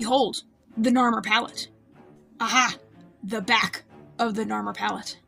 Behold, the Narmer palette. Aha! The back of the Narmer palette.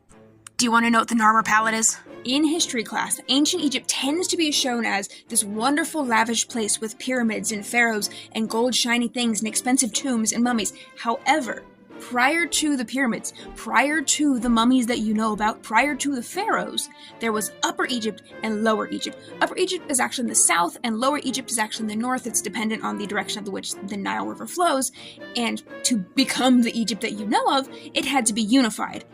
Do you want to know what the Narmer palette is? In history class, ancient Egypt tends to be shown as this wonderful, lavish place with pyramids and pharaohs and gold shiny things and expensive tombs and mummies. However, prior to the pyramids, prior to the mummies that you know about, prior to the pharaohs, there was Upper Egypt and Lower Egypt. Upper Egypt is actually in the south, and Lower Egypt is actually in the north. It's dependent on the direction of which the Nile River flows, and to become the Egypt that you know of, it had to be unified.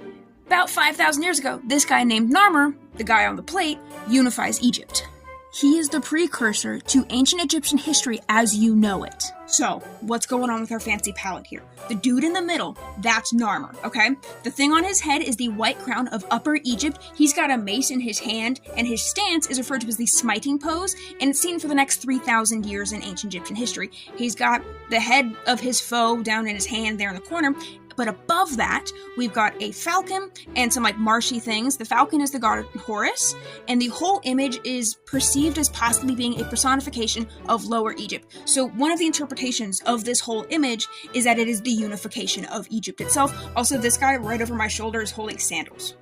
About 5,000 years ago, this guy named Narmer, the guy on the plate, unifies Egypt. He is the precursor to ancient Egyptian history as you know it. So, what's going on with our fancy palette here? The dude in the middle, that's Narmer, okay? The thing on his head is the white crown of Upper Egypt. He's got a mace in his hand, and his stance is referred to as the smiting pose, and it's seen for the next 3,000 years in ancient Egyptian history. He's got the head of his foe down in his hand there in the corner, but above that, we've got a falcon and some marshy things. The falcon is the god Horus, and the whole image is perceived as possibly being a personification of Lower Egypt. So one of the interpretations of this whole image is that it is the unification of Egypt itself. Also, this guy right over my shoulder is holding sandals.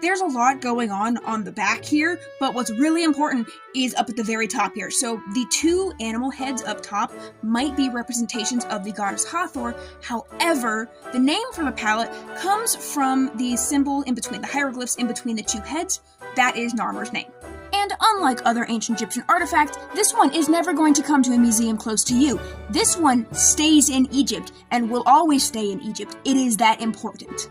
There's a lot going on the back here, but what's really important is up at the very top here. So the two animal heads up top might be representations of the goddess Hathor. However, the name for the palette comes from the symbol in between, the hieroglyphs in between the two heads. That is Narmer's name. And unlike other ancient Egyptian artifacts, this one is never going to come to a museum close to you. This one stays in Egypt and will always stay in Egypt. It is that important.